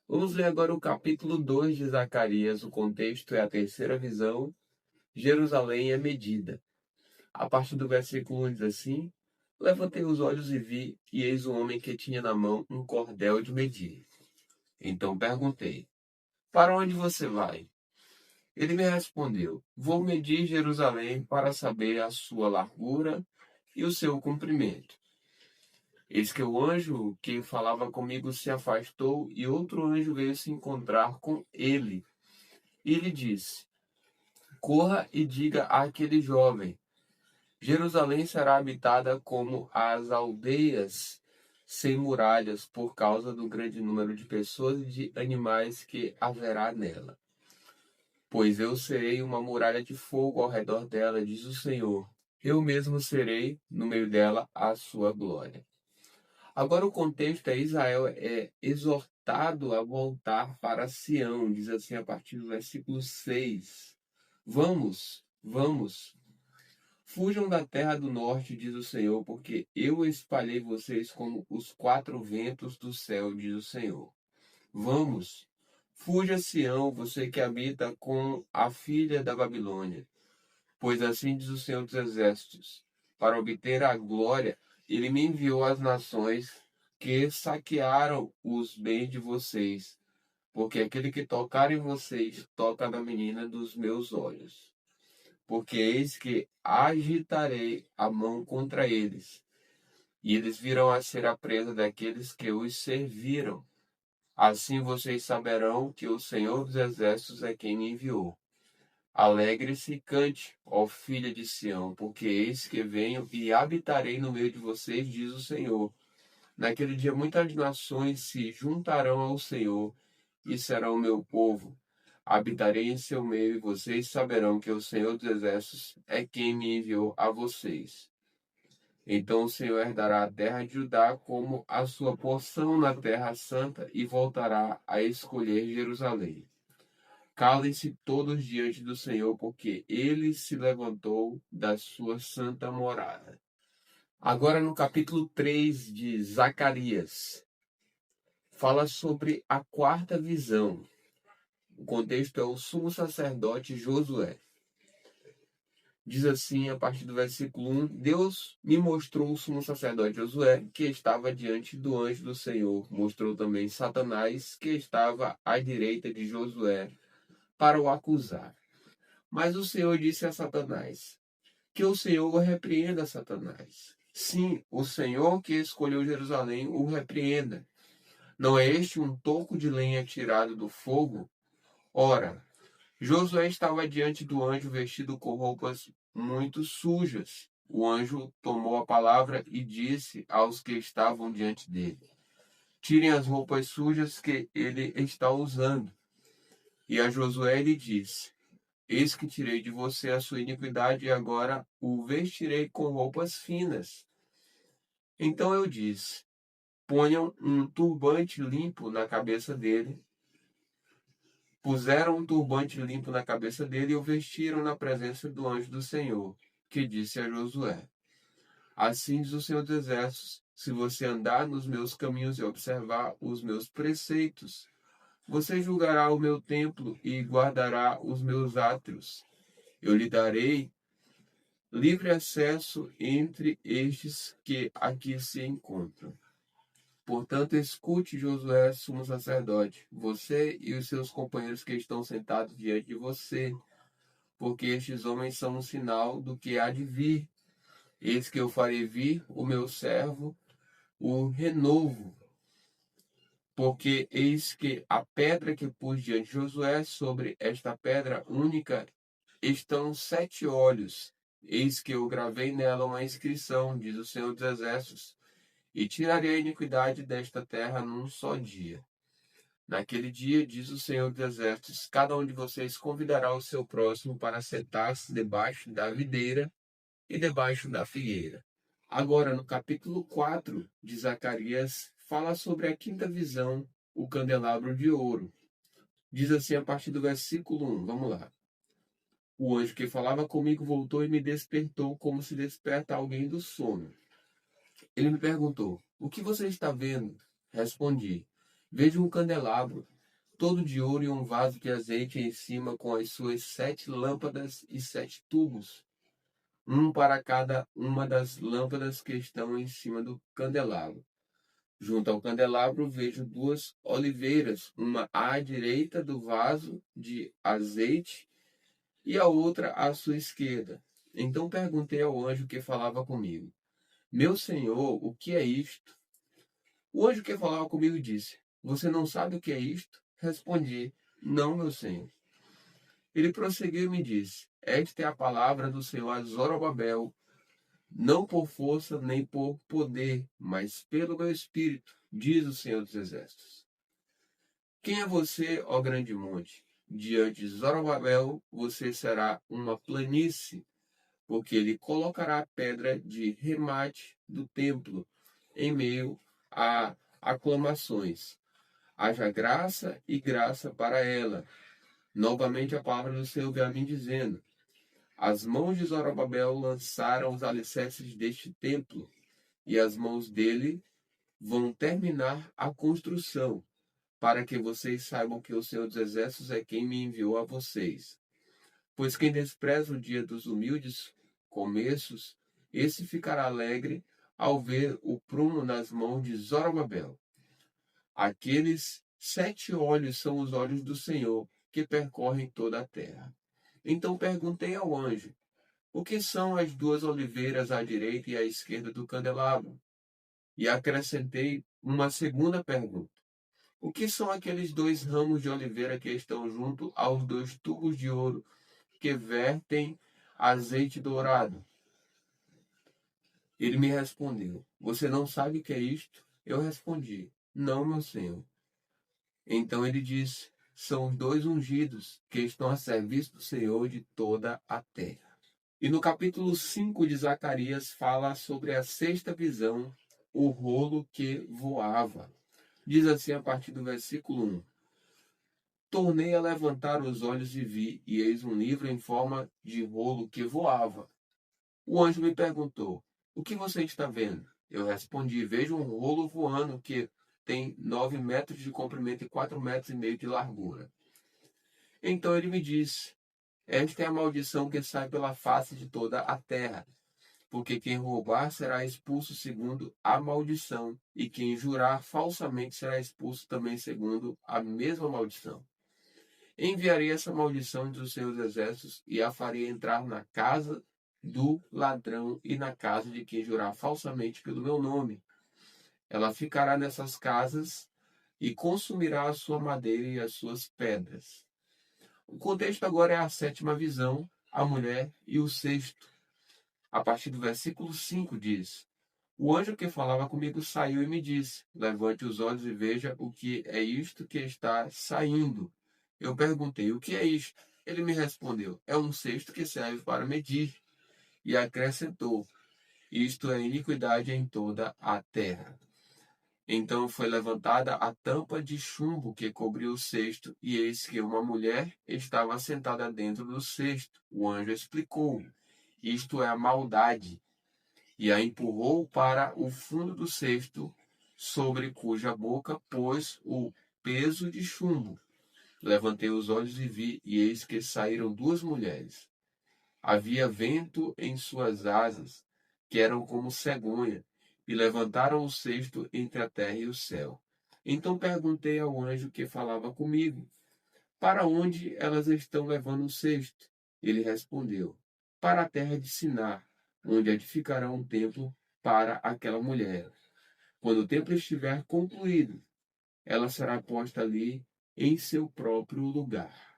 Vamos ler agora o capítulo 2 de Zacarias. O contexto é a terceira visão. Jerusalém é medida. A partir do versículo 1 diz assim: Levantei os olhos e vi, e eis um homem que tinha na mão um cordel de medir. Então perguntei: Para onde você vai? Ele me respondeu: Vou medir Jerusalém para saber a sua largura e o seu comprimento. Eis que o anjo que falava comigo se afastou, e outro anjo veio se encontrar com ele. E ele disse: Corra e diga àquele jovem: Jerusalém será habitada como as aldeias sem muralhas, por causa do grande número de pessoas e de animais que haverá nela. Pois eu serei uma muralha de fogo ao redor dela, diz o Senhor. Eu mesmo serei no meio dela a sua glória. Agora o contexto é: Israel é exortado a voltar para Sião, diz assim a partir do versículo 6. Vamos, fujam da terra do norte, diz o Senhor, porque eu espalhei vocês como os quatro ventos do céu, diz o Senhor. Vamos, fuja Sião, você que habita com a filha da Babilônia. Pois assim diz o Senhor dos Exércitos: para obter a glória, ele me enviou às nações que saquearam os bens de vocês, porque aquele que tocar em vocês toca na menina dos meus olhos. Porque eis que agitarei a mão contra eles, e eles virão a ser a presa daqueles que os serviram. Assim vocês saberão que o Senhor dos Exércitos é quem me enviou. Alegre-se e cante, ó filha de Sião, porque eis que venho e habitarei no meio de vocês, diz o Senhor. Naquele dia muitas nações se juntarão ao Senhor e serão meu povo. Habitarei em seu meio e vocês saberão que o Senhor dos Exércitos é quem me enviou a vocês. Então o Senhor herdará a terra de Judá como a sua porção na terra santa e voltará a escolher Jerusalém. Calem-se todos diante do Senhor, porque ele se levantou da sua santa morada. Agora no capítulo 3 de Zacarias, fala sobre a quarta visão. O contexto é o sumo sacerdote Josué. Diz assim, a partir do versículo 1, Deus me mostrou o sumo sacerdote Josué, que estava diante do anjo do Senhor. Mostrou também Satanás, que estava à direita de Josué, para o acusar. Mas o Senhor disse a Satanás: Que o Senhor o repreenda, Satanás. Sim, o Senhor que escolheu Jerusalém o repreenda. Não é este um toco de lenha tirado do fogo? Ora, Josué estava diante do anjo vestido com roupas muito sujas. O anjo tomou a palavra e disse aos que estavam diante dele: Tirem as roupas sujas que ele está usando. E a Josué lhe disse: Eis que tirei de você a sua iniquidade e agora o vestirei com roupas finas. Então eu disse: Ponham um turbante limpo na cabeça dele. Puseram um turbante limpo na cabeça dele e o vestiram na presença do anjo do Senhor, que disse a Josué: Assim diz o Senhor dos Exércitos: se você andar nos meus caminhos e observar os meus preceitos, você julgará o meu templo e guardará os meus átrios. Eu lhe darei livre acesso entre estes que aqui se encontram. Portanto, escute, Josué, sumo sacerdote, você e os seus companheiros que estão sentados diante de você, porque estes homens são um sinal do que há de vir. Eis que eu farei vir o meu servo, o renovo, porque eis que a pedra que pus diante de Josué, sobre esta pedra única estão 7 olhos. Eis que eu gravei nela uma inscrição, diz o Senhor dos Exércitos, e tirarei a iniquidade desta terra num só dia. Naquele dia, diz o Senhor dos Exércitos, cada um de vocês convidará o seu próximo para sentar-se debaixo da videira e debaixo da figueira. Agora, no capítulo 4 de Zacarias, fala sobre a quinta visão, o candelabro de ouro. Diz assim a partir do versículo 1, vamos lá. O anjo que falava comigo voltou e me despertou como se desperta alguém do sono. Ele me perguntou: O que você está vendo? Respondi: Vejo um candelabro. todo de ouro, e um vaso de azeite em cima com as suas 7 lâmpadas e 7 tubos, um para cada uma das lâmpadas que estão em cima do candelabro. Junto ao candelabro vejo 2 oliveiras, uma à direita do vaso de azeite e a outra à sua esquerda. Então perguntei ao anjo que falava comigo: Meu senhor, o que é isto? O anjo que falava comigo disse: Você não sabe o que é isto? Respondi: Não, meu senhor. Ele prosseguiu e me disse: Esta é a palavra do Senhor a Zorobabel, não por força nem por poder, mas pelo meu espírito, diz o Senhor dos Exércitos. Quem é você, ó grande monte? Diante de Zorobabel, você será uma planície, porque ele colocará a pedra de remate do templo em meio a aclamações. Haja graça e graça para ela. Novamente a palavra do Senhor veio a mim dizendo: As mãos de Zorobabel lançaram os alicerces deste templo, e as mãos dele vão terminar a construção, para que vocês saibam que o Senhor dos Exércitos é quem me enviou a vocês. Pois quem despreza o dia dos humildes começos, esse ficará alegre ao ver o prumo nas mãos de Zorobabel. Aqueles 7 olhos são os olhos do Senhor, que percorrem toda a terra. Então perguntei ao anjo: O que são as 2 oliveiras à direita e à esquerda do candelabro? E acrescentei uma segunda pergunta: O que são aqueles 2 ramos de oliveira que estão junto aos 2 tubos de ouro que vertem azeite dourado? Ele me respondeu: Você não sabe o que é isto? Eu respondi: Não, meu senhor. Então ele disse: São os 2 ungidos que estão a serviço do Senhor de toda a terra. E no capítulo 5 de Zacarias fala sobre a 6ª visão, o rolo que voava. Diz assim a partir do versículo 1: Tornei a levantar os olhos e vi, e eis um livro em forma de rolo que voava. O anjo me perguntou: O que você está vendo? Eu respondi: Vejo um rolo voando que tem 9 metros de comprimento e 4,5 metros de largura. Então ele me disse: Esta é a maldição que sai pela face de toda a terra. Porque quem roubar será expulso segundo a maldição, e quem jurar falsamente será expulso também segundo a mesma maldição. Enviarei essa maldição dos seus exércitos e a farei entrar na casa do ladrão e na casa de quem jurar falsamente pelo meu nome. Ela ficará nessas casas e consumirá a sua madeira e as suas pedras. O contexto agora é a 7ª visão, a mulher e o cesto. A partir do versículo 5 diz: O anjo que falava comigo saiu e me disse: Levante os olhos e veja o que é isto que está saindo. Eu perguntei: O que é isto? Ele me respondeu: É um cesto que serve para medir. E acrescentou: Isto é iniquidade em toda a terra. Então foi levantada a tampa de chumbo que cobriu o cesto, e eis que uma mulher estava sentada dentro do cesto. O anjo explicou: Isto é a maldade. E a empurrou para o fundo do cesto, sobre cuja boca pôs o peso de chumbo. Levantei os olhos e vi, e eis que saíram 2 mulheres. Havia vento em suas asas, que eram como cegonha, e levantaram o cesto entre a terra e o céu. Então perguntei ao anjo que falava comigo: Para onde elas estão levando o cesto? Ele respondeu: Para a terra de Sinar, onde edificarão um templo para aquela mulher. Quando o templo estiver concluído, ela será posta ali em seu próprio lugar.